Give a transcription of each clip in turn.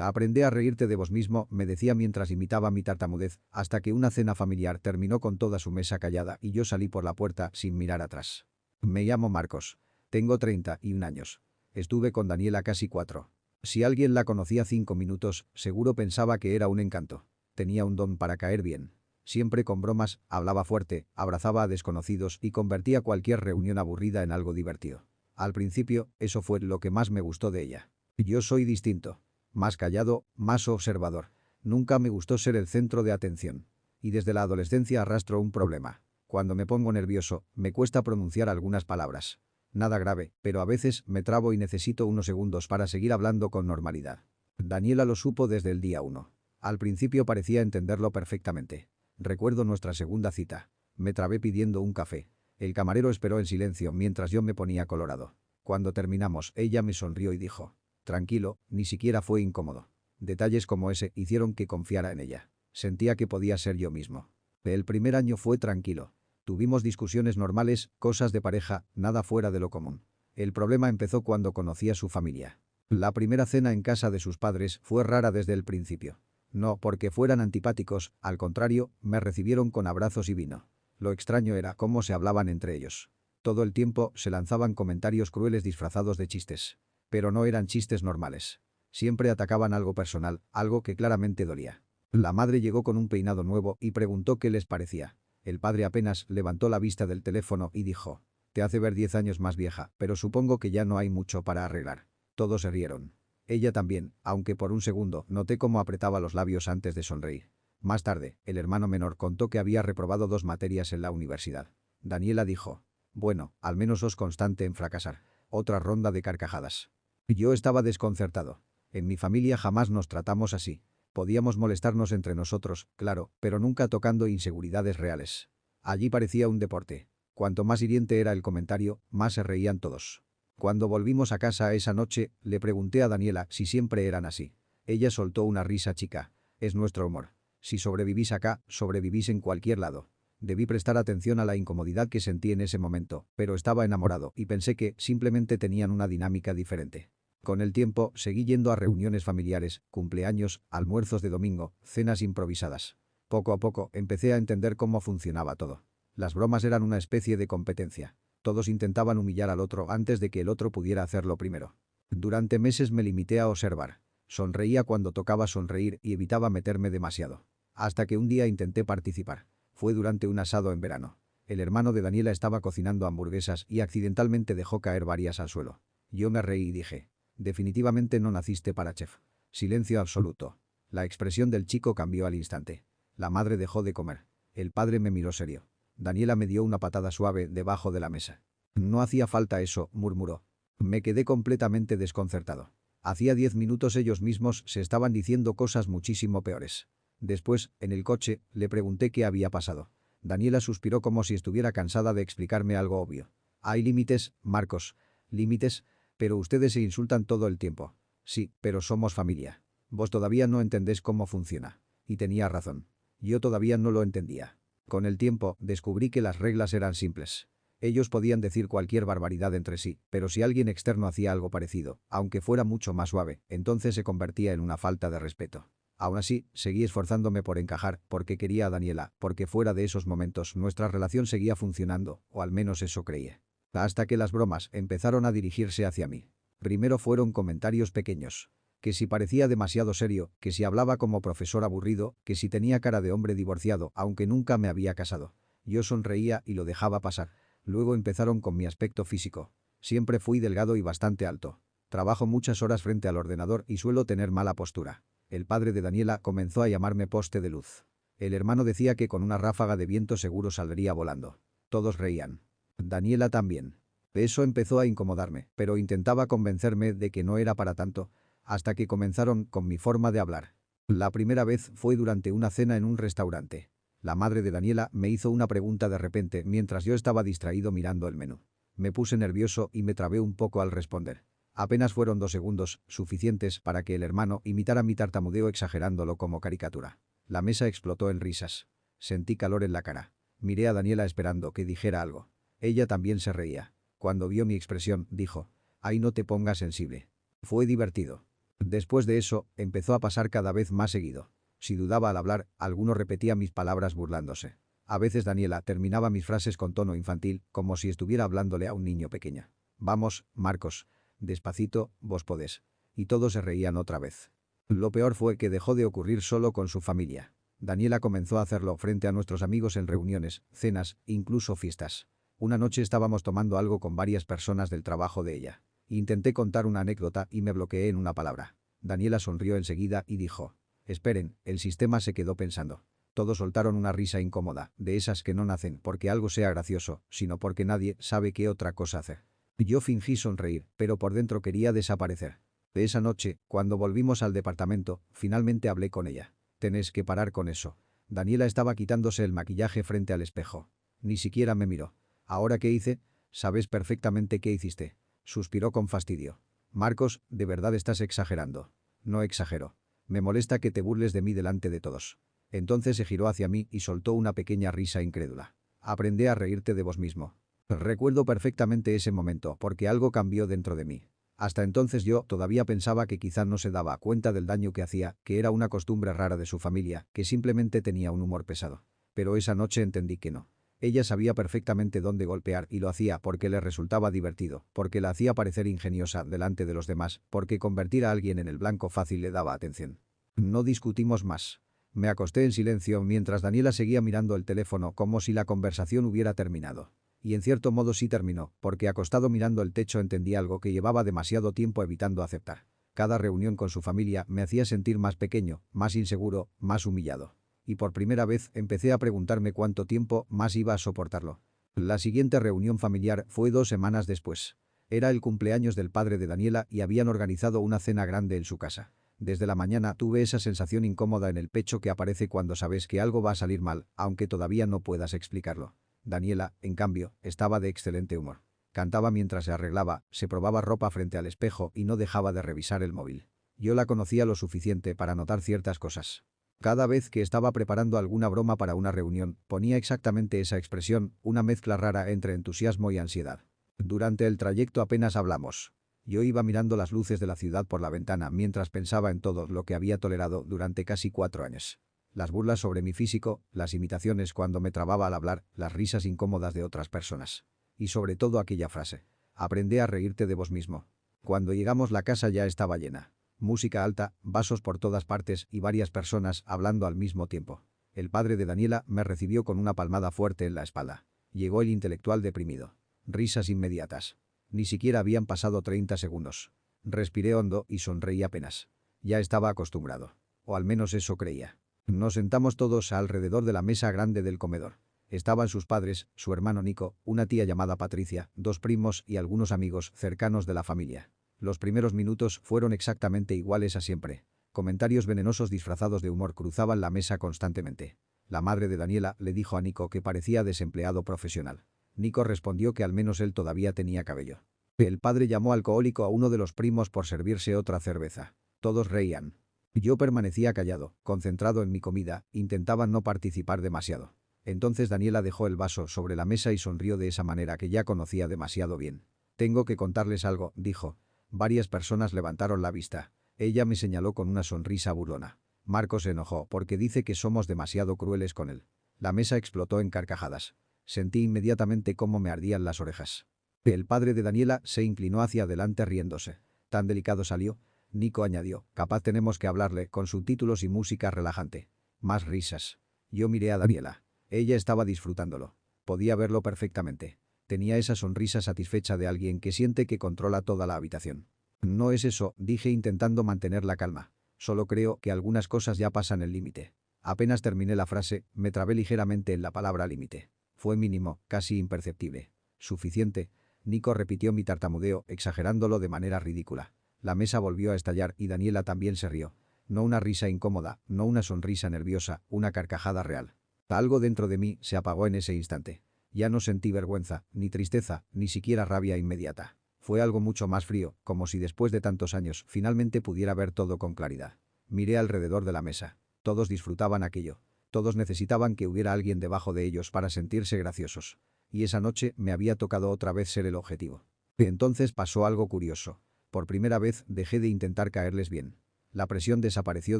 Aprende a reírte de vos mismo, me decía mientras imitaba mi tartamudez, hasta que una cena familiar terminó con toda su mesa callada y yo salí por la puerta sin mirar atrás. Me llamo Marcos. Tengo 31 años. Estuve con Daniela casi 4. Si alguien la conocía 5 minutos, seguro pensaba que era un encanto. Tenía un don para caer bien. Siempre con bromas, hablaba fuerte, abrazaba a desconocidos y convertía cualquier reunión aburrida en algo divertido. Al principio, eso fue lo que más me gustó de ella. Yo soy distinto. Más callado, más observador. Nunca me gustó ser el centro de atención. Y desde la adolescencia arrastro un problema. Cuando me pongo nervioso, me cuesta pronunciar algunas palabras. Nada grave, pero a veces me trabo y necesito unos segundos para seguir hablando con normalidad. Daniela lo supo desde el día 1. Al principio parecía entenderlo perfectamente. Recuerdo nuestra segunda cita. Me trabé pidiendo un café. El camarero esperó en silencio mientras yo me ponía colorado. Cuando terminamos, ella me sonrió y dijo: tranquilo, ni siquiera fue incómodo. Detalles como ese hicieron que confiara en ella. Sentía que podía ser yo mismo. El primer año fue tranquilo. Tuvimos discusiones normales, cosas de pareja, nada fuera de lo común. El problema empezó cuando conocí a su familia. La primera cena en casa de sus padres fue rara desde el principio. No porque fueran antipáticos, al contrario, me recibieron con abrazos y vino. Lo extraño era cómo se hablaban entre ellos. Todo el tiempo se lanzaban comentarios crueles disfrazados de chistes. Pero no eran chistes normales. Siempre atacaban algo personal, algo que claramente dolía. La madre llegó con un peinado nuevo y preguntó qué les parecía. El padre apenas levantó la vista del teléfono y dijo: te hace ver 10 años más vieja, pero supongo que ya no hay mucho para arreglar. Todos se rieron. Ella también, aunque por un segundo noté cómo apretaba los labios antes de sonreír. Más tarde, el hermano menor contó que había reprobado 2 materias en la universidad. Daniela dijo: bueno, al menos sos constante en fracasar. Otra ronda de carcajadas. Yo estaba desconcertado. En mi familia jamás nos tratamos así. Podíamos molestarnos entre nosotros, claro, pero nunca tocando inseguridades reales. Allí parecía un deporte. Cuanto más hiriente era el comentario, más se reían todos. Cuando volvimos a casa esa noche, le pregunté a Daniela si siempre eran así. Ella soltó una risa chica. Es nuestro humor. Si sobrevivís acá, sobrevivís en cualquier lado. Debí prestar atención a la incomodidad que sentí en ese momento, pero estaba enamorado y pensé que simplemente tenían una dinámica diferente. Con el tiempo, seguí yendo a reuniones familiares, cumpleaños, almuerzos de domingo, cenas improvisadas. Poco a poco, empecé a entender cómo funcionaba todo. Las bromas eran una especie de competencia. Todos intentaban humillar al otro antes de que el otro pudiera hacerlo primero. Durante meses me limité a observar. Sonreía cuando tocaba sonreír y evitaba meterme demasiado. Hasta que un día intenté participar. Fue durante un asado en verano. El hermano de Daniela estaba cocinando hamburguesas y accidentalmente dejó caer varias al suelo. Yo me reí y dije: definitivamente no naciste para chef. Silencio absoluto. La expresión del chico cambió al instante. La madre dejó de comer. El padre me miró serio. Daniela me dio una patada suave debajo de la mesa. No hacía falta eso, murmuró. Me quedé completamente desconcertado. Hacía 10 minutos ellos mismos se estaban diciendo cosas muchísimo peores. Después, en el coche, le pregunté qué había pasado. Daniela suspiró como si estuviera cansada de explicarme algo obvio. Hay límites, Marcos. Límites, pero ustedes se insultan todo el tiempo. Sí, pero somos familia. Vos todavía no entendés cómo funciona. Y tenía razón. Yo todavía no lo entendía. Con el tiempo, descubrí que las reglas eran simples. Ellos podían decir cualquier barbaridad entre sí, pero si alguien externo hacía algo parecido, aunque fuera mucho más suave, entonces se convertía en una falta de respeto. Aún así, seguí esforzándome por encajar, porque quería a Daniela, porque fuera de esos momentos nuestra relación seguía funcionando, o al menos eso creía. Hasta que las bromas empezaron a dirigirse hacia mí. Primero fueron comentarios pequeños. Que si parecía demasiado serio, que si hablaba como profesor aburrido, que si tenía cara de hombre divorciado, aunque nunca me había casado. Yo sonreía y lo dejaba pasar. Luego empezaron con mi aspecto físico. Siempre fui delgado y bastante alto. Trabajo muchas horas frente al ordenador y suelo tener mala postura. El padre de Daniela comenzó a llamarme poste de luz. El hermano decía que con una ráfaga de viento seguro saldría volando. Todos reían. Daniela también. Eso empezó a incomodarme, pero intentaba convencerme de que no era para tanto, hasta que comenzaron con mi forma de hablar. La primera vez fue durante una cena en un restaurante. La madre de Daniela me hizo una pregunta de repente mientras yo estaba distraído mirando el menú. Me puse nervioso y me trabé un poco al responder. Apenas fueron 2 segundos, suficientes para que el hermano imitara mi tartamudeo exagerándolo como caricatura. La mesa explotó en risas. Sentí calor en la cara. Miré a Daniela esperando que dijera algo. Ella también se reía. Cuando vio mi expresión, dijo: «Ay, no te pongas sensible». Fue divertido. Después de eso, empezó a pasar cada vez más seguido. Si dudaba al hablar, alguno repetía mis palabras burlándose. A veces Daniela terminaba mis frases con tono infantil, como si estuviera hablándole a un niño pequeño. Vamos, Marcos. Despacito, vos podés. Y todos se reían otra vez. Lo peor fue que dejó de ocurrir solo con su familia. Daniela comenzó a hacerlo frente a nuestros amigos en reuniones, cenas, incluso fiestas. Una noche estábamos tomando algo con varias personas del trabajo de ella. Intenté contar una anécdota y me bloqueé en una palabra. Daniela sonrió enseguida y dijo: esperen, el sistema se quedó pensando. Todos soltaron una risa incómoda, de esas que no nacen porque algo sea gracioso, sino porque nadie sabe qué otra cosa hacer. Yo fingí sonreír, pero por dentro quería desaparecer. De esa noche, cuando volvimos al departamento, finalmente hablé con ella. Tenés que parar con eso. Daniela estaba quitándose el maquillaje frente al espejo. Ni siquiera me miró. ¿Ahora qué hice? Sabes perfectamente qué hiciste. Suspiró con fastidio. Marcos, de verdad estás exagerando. No exagero. Me molesta que te burles de mí delante de todos. Entonces se giró hacia mí y soltó una pequeña risa incrédula. Aprende a reírte de vos mismo. Recuerdo perfectamente ese momento porque algo cambió dentro de mí. Hasta entonces yo todavía pensaba que quizá no se daba cuenta del daño que hacía, que era una costumbre rara de su familia, que simplemente tenía un humor pesado. Pero esa noche entendí que no. Ella sabía perfectamente dónde golpear y lo hacía porque le resultaba divertido, porque la hacía parecer ingeniosa delante de los demás, porque convertir a alguien en el blanco fácil le daba atención. No discutimos más. Me acosté en silencio mientras Daniela seguía mirando el teléfono como si la conversación hubiera terminado. Y en cierto modo sí terminó, porque acostado mirando el techo entendí algo que llevaba demasiado tiempo evitando aceptar. Cada reunión con su familia me hacía sentir más pequeño, más inseguro, más humillado. Y por primera vez empecé a preguntarme cuánto tiempo más iba a soportarlo. La siguiente reunión familiar fue 2 semanas después. Era el cumpleaños del padre de Daniela y habían organizado una cena grande en su casa. Desde la mañana tuve esa sensación incómoda en el pecho que aparece cuando sabes que algo va a salir mal, aunque todavía no puedas explicarlo. Daniela, en cambio, estaba de excelente humor. Cantaba mientras se arreglaba, se probaba ropa frente al espejo y no dejaba de revisar el móvil. Yo la conocía lo suficiente para notar ciertas cosas. Cada vez que estaba preparando alguna broma para una reunión, ponía exactamente esa expresión, una mezcla rara entre entusiasmo y ansiedad. Durante el trayecto apenas hablamos. Yo iba mirando las luces de la ciudad por la ventana mientras pensaba en todo lo que había tolerado durante casi 4 años. Las burlas sobre mi físico, las imitaciones cuando me trababa al hablar, las risas incómodas de otras personas. Y sobre todo aquella frase. Aprende a reírte de vos mismo. Cuando llegamos la casa ya estaba llena. Música alta, vasos por todas partes y varias personas hablando al mismo tiempo. El padre de Daniela me recibió con una palmada fuerte en la espalda. Llegó el intelectual deprimido. Risas inmediatas. Ni siquiera habían pasado 30 segundos. Respiré hondo y sonreí apenas. Ya estaba acostumbrado. O al menos eso creía. Nos sentamos todos alrededor de la mesa grande del comedor. Estaban sus padres, su hermano Nico, una tía llamada Patricia, 2 primos y algunos amigos cercanos de la familia. Los primeros minutos fueron exactamente iguales a siempre. Comentarios venenosos disfrazados de humor cruzaban la mesa constantemente. La madre de Daniela le dijo a Nico que parecía desempleado profesional. Nico respondió que al menos él todavía tenía cabello. El padre llamó alcohólico a uno de los primos por servirse otra cerveza. Todos reían. Yo permanecía callado, concentrado en mi comida, intentaba no participar demasiado. Entonces Daniela dejó el vaso sobre la mesa y sonrió de esa manera que ya conocía demasiado bien. Tengo que contarles algo, dijo. Varias personas levantaron la vista. Ella me señaló con una sonrisa burlona. Marcos se enojó porque dice que somos demasiado crueles con él. La mesa explotó en carcajadas. Sentí inmediatamente cómo me ardían las orejas. El padre de Daniela se inclinó hacia adelante riéndose. Tan delicado salió. Nico añadió, capaz tenemos que hablarle, con subtítulos y música relajante. Más risas. Yo miré a Daniela. Ella estaba disfrutándolo. Podía verlo perfectamente. Tenía esa sonrisa satisfecha de alguien que siente que controla toda la habitación. No es eso, dije intentando mantener la calma. Solo creo que algunas cosas ya pasan el límite. Apenas terminé la frase, me trabé ligeramente en la palabra límite. Fue mínimo, casi imperceptible. Suficiente. Nico repitió mi tartamudeo, exagerándolo de manera ridícula. La mesa volvió a estallar y Daniela también se rió. No una risa incómoda, no una sonrisa nerviosa, una carcajada real. Algo dentro de mí se apagó en ese instante. Ya no sentí vergüenza, ni tristeza, ni siquiera rabia inmediata. Fue algo mucho más frío, como si después de tantos años finalmente pudiera ver todo con claridad. Miré alrededor de la mesa. Todos disfrutaban aquello. Todos necesitaban que hubiera alguien debajo de ellos para sentirse graciosos. Y esa noche me había tocado otra vez ser el objetivo. Entonces pasó algo curioso. Por primera vez dejé de intentar caerles bien. La presión desapareció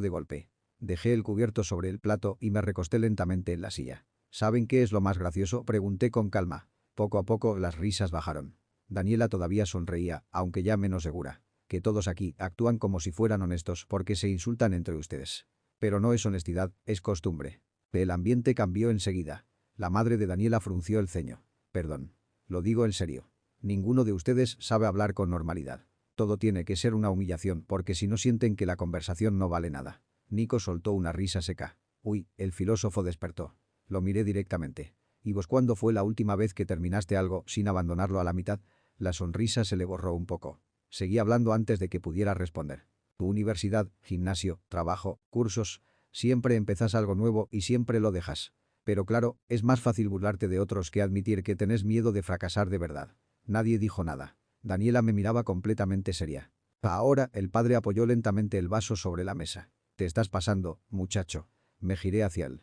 de golpe. Dejé el cubierto sobre el plato y me recosté lentamente en la silla. ¿Saben qué es lo más gracioso?, pregunté con calma. Poco a poco las risas bajaron. Daniela todavía sonreía, aunque ya menos segura. Que todos aquí actúan como si fueran honestos porque se insultan entre ustedes. Pero no es honestidad, es costumbre. El ambiente cambió enseguida. La madre de Daniela frunció el ceño. Perdón. Lo digo en serio. Ninguno de ustedes sabe hablar con normalidad. Todo tiene que ser una humillación porque si no sienten que la conversación no vale nada. Nico soltó una risa seca. Uy, el filósofo despertó. Lo miré directamente. ¿Y vos cuándo fue la última vez que terminaste algo sin abandonarlo a la mitad? La sonrisa se le borró un poco. Seguí hablando antes de que pudiera responder. Tu universidad, gimnasio, trabajo, cursos. Siempre empezás algo nuevo y siempre lo dejas. Pero claro, es más fácil burlarte de otros que admitir que tenés miedo de fracasar de verdad. Nadie dijo nada. Daniela me miraba completamente seria. Ahora el padre apoyó lentamente el vaso sobre la mesa. Te estás pasando, muchacho. Me giré hacia él.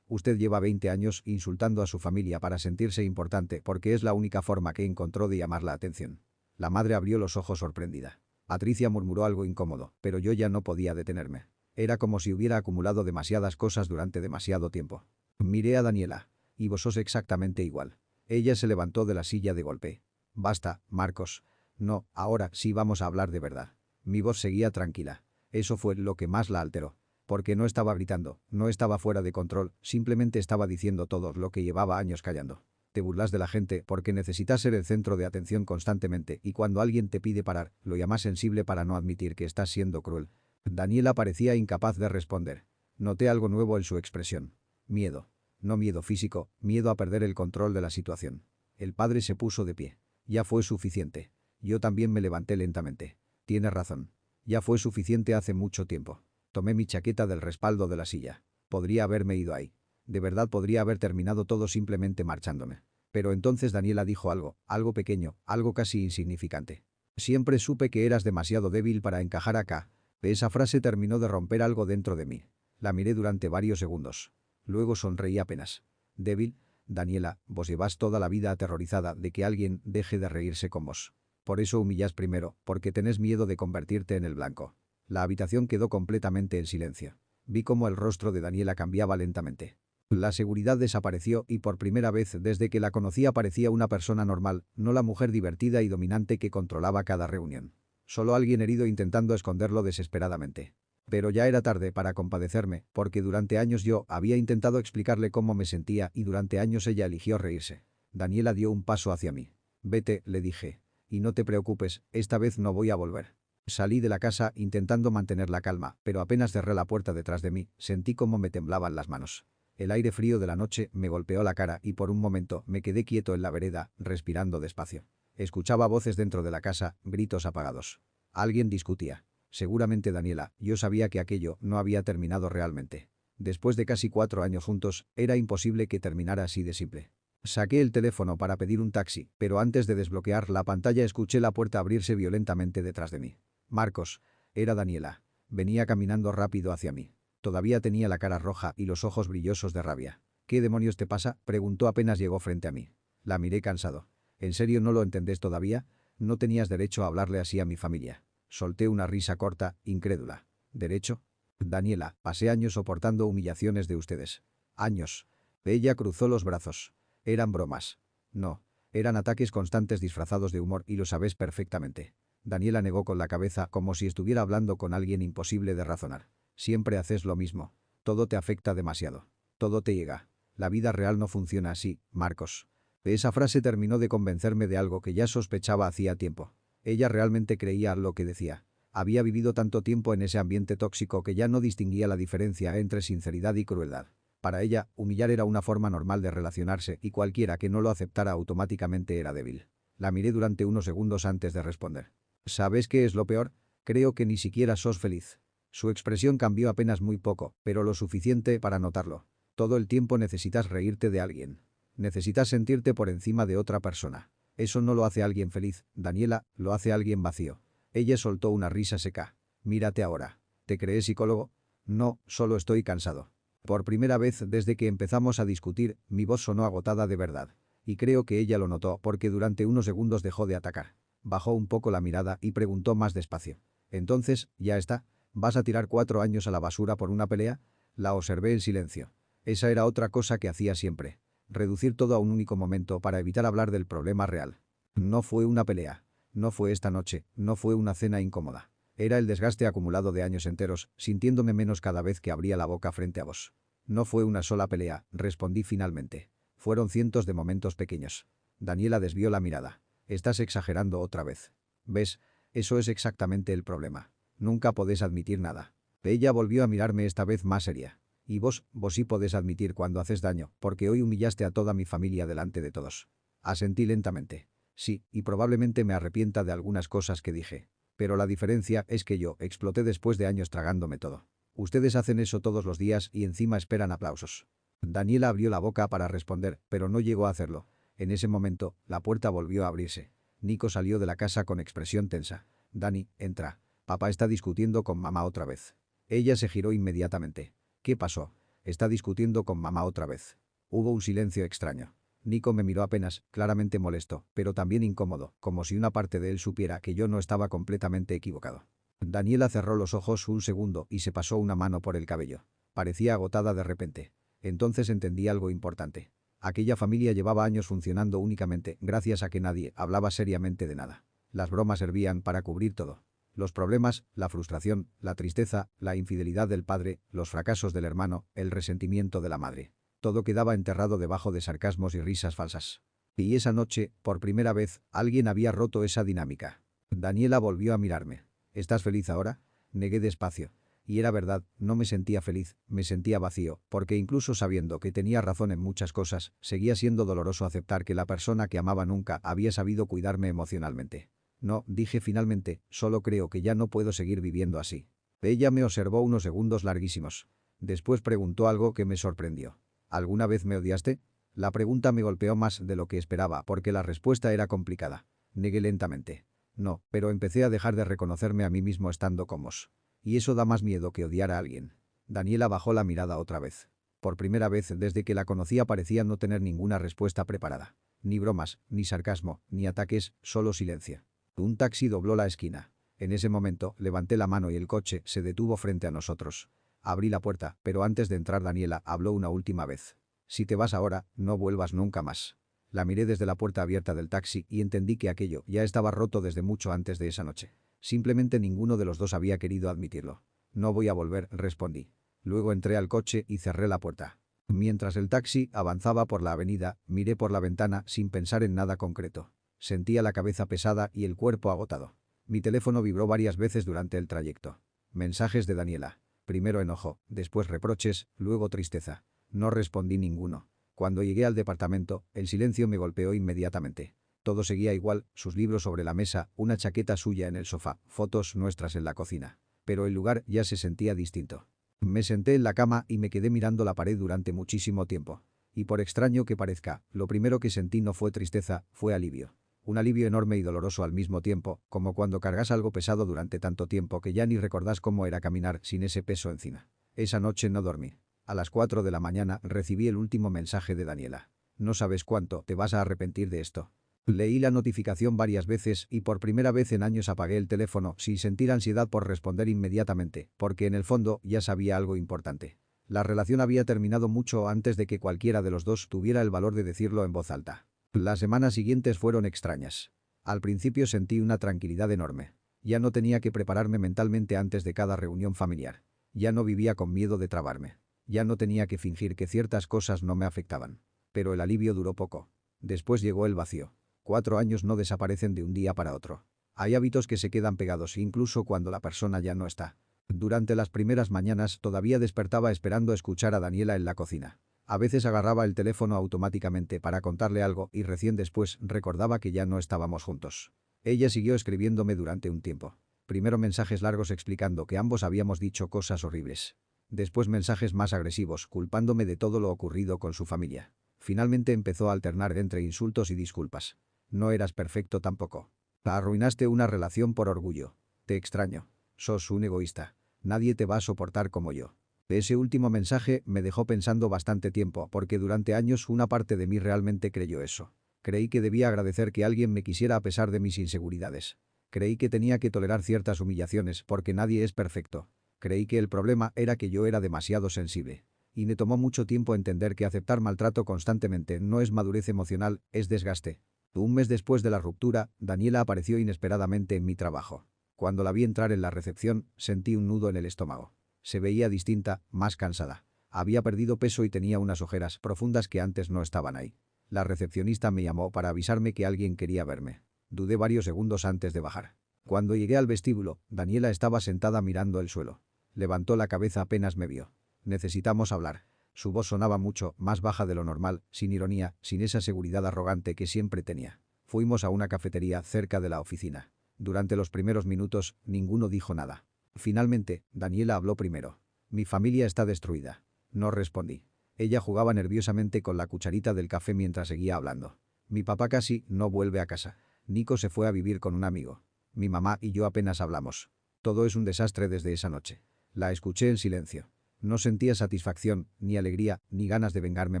Usted lleva 20 años insultando a su familia para sentirse importante porque es la única forma que encontró de llamar la atención. La madre abrió los ojos sorprendida. Patricia murmuró algo incómodo, pero yo ya no podía detenerme. Era como si hubiera acumulado demasiadas cosas durante demasiado tiempo. Miré a Daniela. Y vos sos exactamente igual. Ella se levantó de la silla de golpe. Basta, Marcos. No, ahora sí vamos a hablar de verdad. Mi voz seguía tranquila. Eso fue lo que más la alteró. Porque no estaba gritando, no estaba fuera de control, simplemente estaba diciendo todo lo que llevaba años callando. Te burlas de la gente porque necesitas ser el centro de atención constantemente y cuando alguien te pide parar, lo llamas sensible para no admitir que estás siendo cruel. Daniela parecía incapaz de responder. Noté algo nuevo en su expresión. Miedo. No miedo físico, miedo a perder el control de la situación. El padre se puso de pie. Ya fue suficiente. Yo también me levanté lentamente. Tienes razón. Ya fue suficiente hace mucho tiempo. Tomé mi chaqueta del respaldo de la silla. Podría haberme ido ahí. De verdad podría haber terminado todo simplemente marchándome. Pero entonces Daniela dijo algo pequeño, algo casi insignificante. Siempre supe que eras demasiado débil para encajar acá. Esa frase terminó de romper algo dentro de mí. La miré durante varios segundos. Luego sonreí apenas. ¿Débil? Daniela, vos llevas toda la vida aterrorizada de que alguien deje de reírse con vos. Por eso humillás primero, porque tenés miedo de convertirte en el blanco. La habitación quedó completamente en silencio. Vi cómo el rostro de Daniela cambiaba lentamente. La seguridad desapareció y por primera vez desde que la conocía parecía una persona normal, no la mujer divertida y dominante que controlaba cada reunión. Solo alguien herido intentando esconderlo desesperadamente. Pero ya era tarde para compadecerme, porque durante años yo había intentado explicarle cómo me sentía y durante años ella eligió reírse. Daniela dio un paso hacia mí. Vete, le dije. Y no te preocupes, esta vez no voy a volver. Salí de la casa intentando mantener la calma, pero apenas cerré la puerta detrás de mí, sentí cómo me temblaban las manos. El aire frío de la noche me golpeó la cara y por un momento me quedé quieto en la vereda, respirando despacio. Escuchaba voces dentro de la casa, gritos apagados. Alguien discutía. Seguramente Daniela, yo sabía que aquello no había terminado realmente. Después de casi 4 años juntos, era imposible que terminara así de simple. Saqué el teléfono para pedir un taxi, pero antes de desbloquear la pantalla escuché la puerta abrirse violentamente detrás de mí. Marcos. Era Daniela. Venía caminando rápido hacia mí. Todavía tenía la cara roja y los ojos brillosos de rabia. ¿Qué demonios te pasa?, preguntó apenas llegó frente a mí. La miré cansado. ¿En serio no lo entendés todavía? No tenías derecho a hablarle así a mi familia. Solté una risa corta, incrédula. ¿Derecho? Daniela, pasé años soportando humillaciones de ustedes. Años. Ella cruzó los brazos. Eran bromas. No. Eran ataques constantes disfrazados de humor y lo sabes perfectamente. Daniela negó con la cabeza como si estuviera hablando con alguien imposible de razonar. Siempre haces lo mismo. Todo te afecta demasiado. Todo te llega. La vida real no funciona así, Marcos. Esa frase terminó de convencerme de algo que ya sospechaba hacía tiempo. Ella realmente creía lo que decía. Había vivido tanto tiempo en ese ambiente tóxico que ya no distinguía la diferencia entre sinceridad y crueldad. Para ella, humillar era una forma normal de relacionarse y cualquiera que no lo aceptara automáticamente era débil. La miré durante unos segundos antes de responder. ¿Sabes qué es lo peor? Creo que ni siquiera sos feliz. Su expresión cambió apenas muy poco, pero lo suficiente para notarlo. Todo el tiempo necesitas reírte de alguien. Necesitas sentirte por encima de otra persona. Eso no lo hace alguien feliz, Daniela, lo hace alguien vacío. Ella soltó una risa seca. Mírate ahora. ¿Te crees psicólogo? No, solo estoy cansado. Por primera vez desde que empezamos a discutir, mi voz sonó agotada de verdad. Y creo que ella lo notó porque durante unos segundos dejó de atacar. Bajó un poco la mirada y preguntó más despacio. Entonces, ya está. ¿Vas a tirar 4 años a la basura por una pelea? La observé en silencio. Esa era otra cosa que hacía siempre. Reducir todo a un único momento para evitar hablar del problema real. No fue una pelea. No fue esta noche. No fue una cena incómoda. Era el desgaste acumulado de años enteros, sintiéndome menos cada vez que abría la boca frente a vos. No fue una sola pelea, respondí finalmente. Fueron cientos de momentos pequeños. Daniela desvió la mirada. Estás exagerando otra vez. ¿Ves? Eso es exactamente el problema. Nunca podés admitir nada. Ella volvió a mirarme esta vez más seria. Y vos sí podés admitir cuando haces daño, porque hoy humillaste a toda mi familia delante de todos. Asentí lentamente. Sí, y probablemente me arrepienta de algunas cosas que dije. Pero la diferencia es que yo exploté después de años tragándome todo. Ustedes hacen eso todos los días y encima esperan aplausos. Daniela abrió la boca para responder, pero no llegó a hacerlo. En ese momento, la puerta volvió a abrirse. Nico salió de la casa con expresión tensa. Dani, entra. Papá está discutiendo con mamá otra vez. Ella se giró inmediatamente. ¿Qué pasó? Está discutiendo con mamá otra vez. Hubo un silencio extraño. Nico me miró apenas, claramente molesto, pero también incómodo, como si una parte de él supiera que yo no estaba completamente equivocado. Daniela cerró los ojos un segundo y se pasó una mano por el cabello. Parecía agotada de repente. Entonces entendí algo importante. Aquella familia llevaba años funcionando únicamente gracias a que nadie hablaba seriamente de nada. Las bromas servían para cubrir todo. Los problemas, la frustración, la tristeza, la infidelidad del padre, los fracasos del hermano, el resentimiento de la madre. Todo quedaba enterrado debajo de sarcasmos y risas falsas. Y esa noche, por primera vez, alguien había roto esa dinámica. Daniela volvió a mirarme. ¿Estás feliz ahora? Negué despacio. Y era verdad, no me sentía feliz, me sentía vacío, porque incluso sabiendo que tenía razón en muchas cosas, seguía siendo doloroso aceptar que la persona que amaba nunca había sabido cuidarme emocionalmente. No, dije finalmente, solo creo que ya no puedo seguir viviendo así. Ella me observó unos segundos larguísimos. Después preguntó algo que me sorprendió. ¿Alguna vez me odiaste? La pregunta me golpeó más de lo que esperaba porque la respuesta era complicada. Negué lentamente. No, pero empecé a dejar de reconocerme a mí mismo estando con vos. Y eso da más miedo que odiar a alguien. Daniela bajó la mirada otra vez. Por primera vez desde que la conocía parecía no tener ninguna respuesta preparada. Ni bromas, ni sarcasmo, ni ataques, solo silencio. Un taxi dobló la esquina. En ese momento, levanté la mano y el coche se detuvo frente a nosotros. Abrí la puerta, pero antes de entrar Daniela habló una última vez. Si te vas ahora, no vuelvas nunca más. La miré desde la puerta abierta del taxi y entendí que aquello ya estaba roto desde mucho antes de esa noche. Simplemente ninguno de los dos había querido admitirlo. No voy a volver, respondí. Luego entré al coche y cerré la puerta. Mientras el taxi avanzaba por la avenida, miré por la ventana sin pensar en nada concreto. Sentía la cabeza pesada y el cuerpo agotado. Mi teléfono vibró varias veces durante el trayecto. Mensajes de Daniela. Primero enojo, después reproches, luego tristeza. No respondí ninguno. Cuando llegué al departamento, el silencio me golpeó inmediatamente. Todo seguía igual, sus libros sobre la mesa, una chaqueta suya en el sofá, fotos nuestras en la cocina. Pero el lugar ya se sentía distinto. Me senté en la cama y me quedé mirando la pared durante muchísimo tiempo. Y por extraño que parezca, lo primero que sentí no fue tristeza, fue alivio. Un alivio enorme y doloroso al mismo tiempo, como cuando cargas algo pesado durante tanto tiempo que ya ni recordás cómo era caminar sin ese peso encima. Esa noche no dormí. A las 4 de la mañana recibí el último mensaje de Daniela. No sabes cuánto te vas a arrepentir de esto. Leí la notificación varias veces y por primera vez en años apagué el teléfono sin sentir ansiedad por responder inmediatamente, porque en el fondo ya sabía algo importante. La relación había terminado mucho antes de que cualquiera de los dos tuviera el valor de decirlo en voz alta. Las semanas siguientes fueron extrañas. Al principio sentí una tranquilidad enorme. Ya no tenía que prepararme mentalmente antes de cada reunión familiar. Ya no vivía con miedo de trabarme. Ya no tenía que fingir que ciertas cosas no me afectaban. Pero el alivio duró poco. Después llegó el vacío. 4 años no desaparecen de un día para otro. Hay hábitos que se quedan pegados incluso cuando la persona ya no está. Durante las primeras mañanas todavía despertaba esperando escuchar a Daniela en la cocina. A veces agarraba el teléfono automáticamente para contarle algo y recién después recordaba que ya no estábamos juntos. Ella siguió escribiéndome durante un tiempo. Primero mensajes largos explicando que ambos habíamos dicho cosas horribles. Después mensajes más agresivos culpándome de todo lo ocurrido con su familia. Finalmente empezó a alternar entre insultos y disculpas. No eras perfecto tampoco. Arruinaste una relación por orgullo. Te extraño. Sos un egoísta. Nadie te va a soportar como yo. Ese último mensaje me dejó pensando bastante tiempo porque durante años una parte de mí realmente creyó eso. Creí que debía agradecer que alguien me quisiera a pesar de mis inseguridades. Creí que tenía que tolerar ciertas humillaciones porque nadie es perfecto. Creí que el problema era que yo era demasiado sensible. Y me tomó mucho tiempo entender que aceptar maltrato constantemente no es madurez emocional, es desgaste. Un mes después de la ruptura, Daniela apareció inesperadamente en mi trabajo. Cuando la vi entrar en la recepción, sentí un nudo en el estómago. Se veía distinta, más cansada. Había perdido peso y tenía unas ojeras profundas que antes no estaban ahí. La recepcionista me llamó para avisarme que alguien quería verme. Dudé varios segundos antes de bajar. Cuando llegué al vestíbulo, Daniela estaba sentada mirando el suelo. Levantó la cabeza apenas me vio. Necesitamos hablar. Su voz sonaba mucho, más baja de lo normal, sin ironía, sin esa seguridad arrogante que siempre tenía. Fuimos a una cafetería cerca de la oficina. Durante los primeros minutos, ninguno dijo nada. Finalmente, Daniela habló primero. Mi familia está destruida. No respondí. Ella jugaba nerviosamente con la cucharita del café mientras seguía hablando. Mi papá casi no vuelve a casa. Nico se fue a vivir con un amigo. Mi mamá y yo apenas hablamos. Todo es un desastre desde esa noche. La escuché en silencio. No sentía satisfacción, ni alegría, ni ganas de vengarme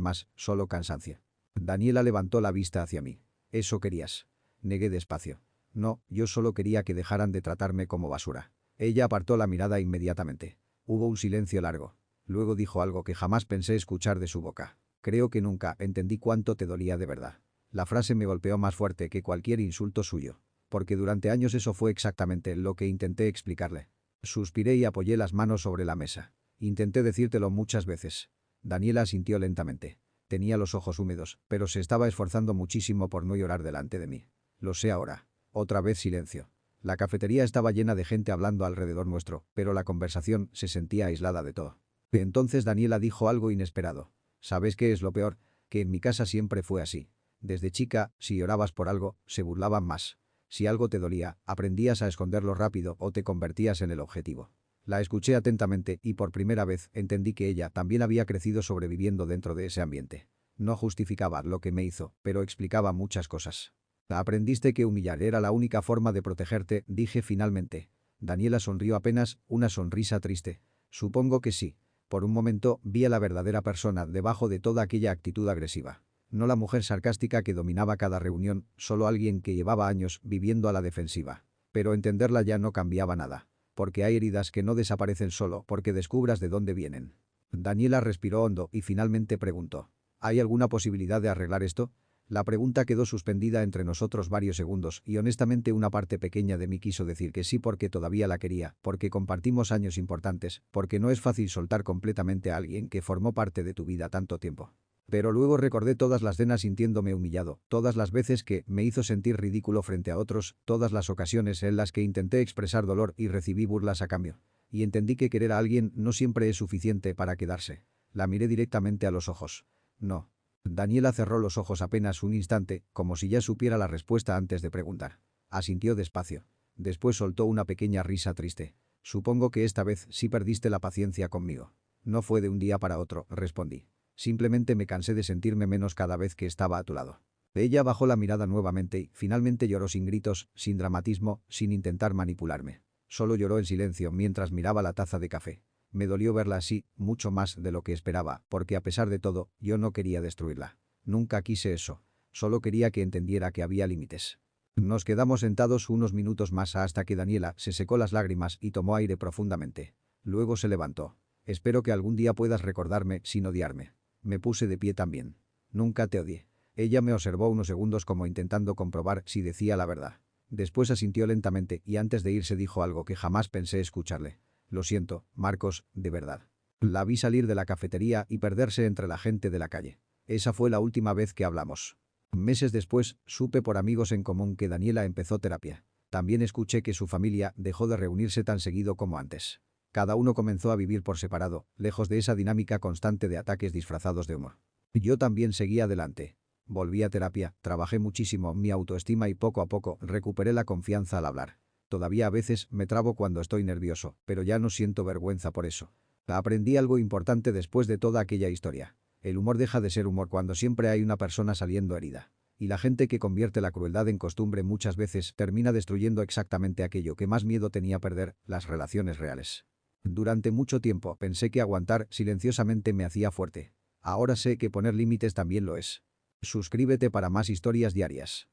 más, solo cansancio. Daniela levantó la vista hacia mí. ¿Eso querías? Negué despacio. No, yo solo quería que dejaran de tratarme como basura. Ella apartó la mirada inmediatamente. Hubo un silencio largo. Luego dijo algo que jamás pensé escuchar de su boca. Creo que nunca entendí cuánto te dolía de verdad. La frase me golpeó más fuerte que cualquier insulto suyo. Porque durante años eso fue exactamente lo que intenté explicarle. Suspiré y apoyé las manos sobre la mesa. Intenté decírtelo muchas veces. Daniela asintió lentamente. Tenía los ojos húmedos, pero se estaba esforzando muchísimo por no llorar delante de mí. Lo sé ahora. Otra vez silencio. La cafetería estaba llena de gente hablando alrededor nuestro, pero la conversación se sentía aislada de todo. Entonces Daniela dijo algo inesperado. ¿Sabes qué es lo peor? Que en mi casa siempre fue así. Desde chica, si llorabas por algo, se burlaban más. Si algo te dolía, aprendías a esconderlo rápido o te convertías en el objetivo. La escuché atentamente y por primera vez entendí que ella también había crecido sobreviviendo dentro de ese ambiente. No justificaba lo que me hizo, pero explicaba muchas cosas. Aprendiste que humillar era la única forma de protegerte, dije finalmente. Daniela sonrió apenas, una sonrisa triste. Supongo que sí. Por un momento vi a la verdadera persona debajo de toda aquella actitud agresiva. No la mujer sarcástica que dominaba cada reunión, solo alguien que llevaba años viviendo a la defensiva. Pero entenderla ya no cambiaba nada. Porque hay heridas que no desaparecen solo porque descubras de dónde vienen. Daniela respiró hondo y finalmente preguntó. ¿Hay alguna posibilidad de arreglar esto? La pregunta quedó suspendida entre nosotros varios segundos y honestamente una parte pequeña de mí quiso decir que sí porque todavía la quería, porque compartimos años importantes, porque no es fácil soltar completamente a alguien que formó parte de tu vida tanto tiempo. Pero luego recordé todas las cenas sintiéndome humillado, todas las veces que me hizo sentir ridículo frente a otros, todas las ocasiones en las que intenté expresar dolor y recibí burlas a cambio. Y entendí que querer a alguien no siempre es suficiente para quedarse. La miré directamente a los ojos. No. Daniela cerró los ojos apenas un instante, como si ya supiera la respuesta antes de preguntar. Asintió despacio. Después soltó una pequeña risa triste. Supongo que esta vez sí perdiste la paciencia conmigo. No fue de un día para otro, respondí. Simplemente me cansé de sentirme menos cada vez que estaba a tu lado. Ella bajó la mirada nuevamente y finalmente lloró sin gritos, sin dramatismo, sin intentar manipularme. Solo lloró en silencio mientras miraba la taza de café. Me dolió verla así, mucho más de lo que esperaba, porque a pesar de todo, yo no quería destruirla. Nunca quise eso. Solo quería que entendiera que había límites. Nos quedamos sentados unos minutos más hasta que Daniela se secó las lágrimas y tomó aire profundamente. Luego se levantó. Espero que algún día puedas recordarme sin odiarme. Me puse de pie también. Nunca te odié. Ella me observó unos segundos como intentando comprobar si decía la verdad. Después asintió lentamente y antes de irse dijo algo que jamás pensé escucharle. Lo siento, Marcos, de verdad. La vi salir de la cafetería y perderse entre la gente de la calle. Esa fue la última vez que hablamos. Meses después, supe por amigos en común que Daniela empezó terapia. También escuché que su familia dejó de reunirse tan seguido como antes. Cada uno comenzó a vivir por separado, lejos de esa dinámica constante de ataques disfrazados de humor. Yo también seguí adelante. Volví a terapia, trabajé muchísimo mi autoestima y poco a poco recuperé la confianza al hablar. Todavía a veces me trabo cuando estoy nervioso, pero ya no siento vergüenza por eso. Aprendí algo importante después de toda aquella historia. El humor deja de ser humor cuando siempre hay una persona saliendo herida. Y la gente que convierte la crueldad en costumbre muchas veces termina destruyendo exactamente aquello que más miedo tenía perder, las relaciones reales. Durante mucho tiempo pensé que aguantar silenciosamente me hacía fuerte. Ahora sé que poner límites también lo es. Suscríbete para más historias diarias.